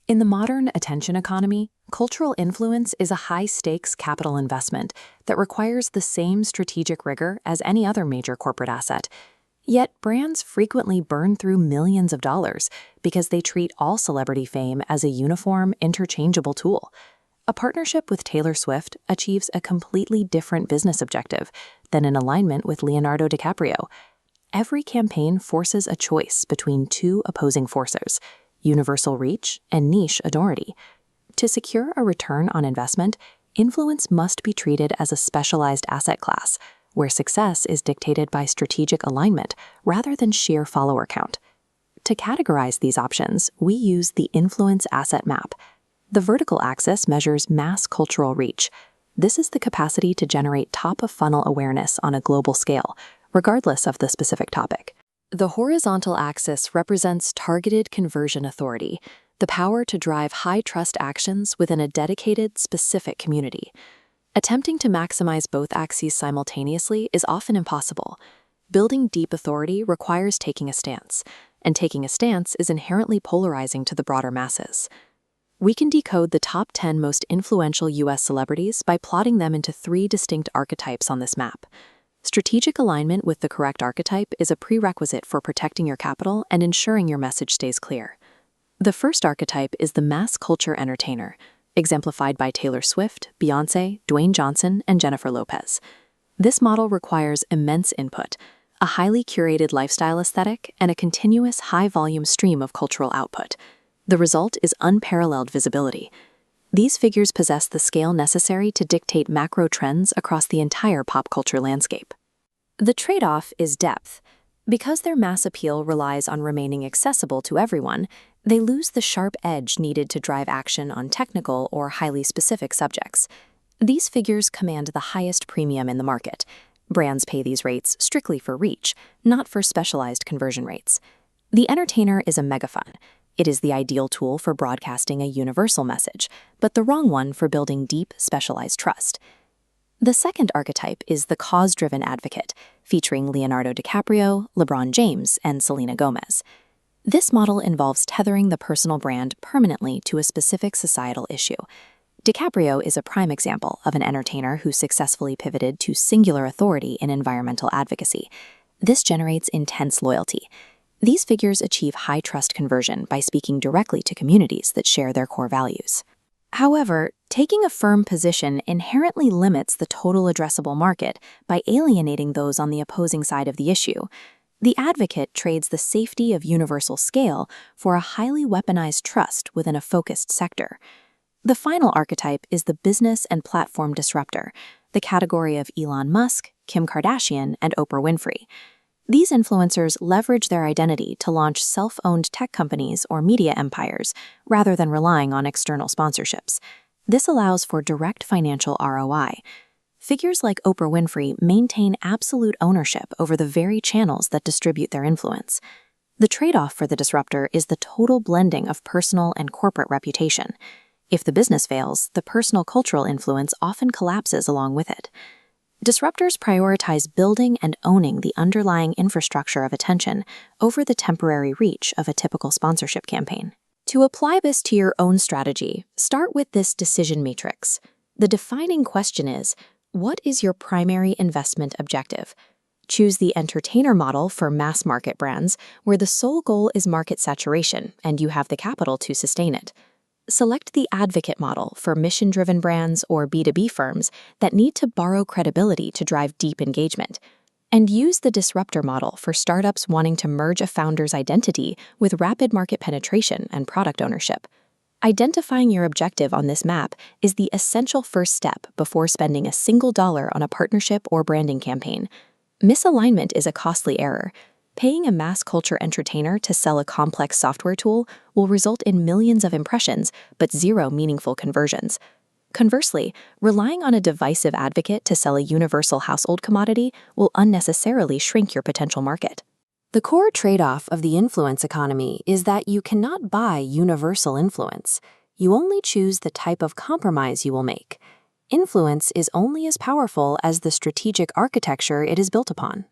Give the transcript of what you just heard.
In the modern attention economy, cultural influence is a high-stakes capital investment that requires the same strategic rigor as any other major corporate asset. Yet brands frequently burn through millions of dollars because they treat all celebrity fame as a uniform, interchangeable tool. A partnership with Taylor Swift achieves a completely different business objective than an alignment with Leonardo DiCaprio. Every campaign forces a choice between two opposing forces: universal reach and niche authority. To secure a return on investment, influence must be treated as a specialized asset class, where success is dictated by strategic alignment rather than sheer follower count. To categorize these options, we use the Influence Asset Map. The vertical axis measures mass cultural reach. This is the capacity to generate top-of-funnel awareness on a global scale, regardless of the specific topic. The horizontal axis represents targeted conversion authority, the power to drive high-trust actions within a dedicated, specific community. Attempting to maximize both axes simultaneously is often impossible. Building deep authority requires taking a stance, and taking a stance is inherently polarizing to the broader masses. We can decode the top 10 most influential U.S. celebrities by plotting them into 3 distinct archetypes on this map. Strategic alignment with the correct archetype is a prerequisite for protecting your capital and ensuring your message stays clear. The first archetype is the mass culture entertainer, exemplified by Taylor Swift, Beyoncé, Dwayne Johnson, and Jennifer Lopez. This model requires immense input, a highly curated lifestyle aesthetic, and a continuous high-volume stream of cultural output. The result is unparalleled visibility. These figures possess the scale necessary to dictate macro trends across the entire pop culture landscape. The trade-off is depth. Because their mass appeal relies on remaining accessible to everyone, they lose the sharp edge needed to drive action on technical or highly specific subjects. These figures command the highest premium in the market. Brands pay these rates strictly for reach, not for specialized conversion rates. The entertainer is a megaphone. It is the ideal tool for broadcasting a universal message, but the wrong one for building deep, specialized trust. The second archetype is the cause-driven advocate, featuring Leonardo DiCaprio, LeBron James, and Selena Gomez. This model involves tethering the personal brand permanently to a specific societal issue. DiCaprio is a prime example of an entertainer who successfully pivoted to singular authority in environmental advocacy. This generates intense loyalty. These figures achieve high-trust conversion by speaking directly to communities that share their core values. However, taking a firm position inherently limits the total addressable market by alienating those on the opposing side of the issue. The advocate trades the safety of universal scale for a highly weaponized trust within a focused sector. The final archetype is the business and platform disruptor, the category of Elon Musk, Kim Kardashian, and Oprah Winfrey. These influencers leverage their identity to launch self-owned tech companies or media empires rather than relying on external sponsorships. This allows for direct financial ROI. Figures like Oprah Winfrey maintain absolute ownership over the very channels that distribute their influence. The trade-off for the disruptor is the total blending of personal and corporate reputation. If the business fails, the personal cultural influence often collapses along with it. Disruptors prioritize building and owning the underlying infrastructure of attention over the temporary reach of a typical sponsorship campaign. To apply this to your own strategy, start with this decision matrix. The defining question is, what is your primary investment objective? Choose the entertainer model for mass market brands, where the sole goal is market saturation and you have the capital to sustain it. Select the advocate model for mission-driven brands or B2B firms that need to borrow credibility to drive deep engagement. And use the disruptor model for startups wanting to merge a founder's identity with rapid market penetration and product ownership. Identifying your objective on this map is the essential first step before spending a single dollar on a partnership or branding campaign. Misalignment is a costly error. Paying a mass culture entertainer to sell a complex software tool will result in millions of impressions, but zero meaningful conversions. Conversely, relying on a divisive advocate to sell a universal household commodity will unnecessarily shrink your potential market. The core trade-off of the influence economy is that you cannot buy universal influence. You only choose the type of compromise you will make. Influence is only as powerful as the strategic architecture it is built upon.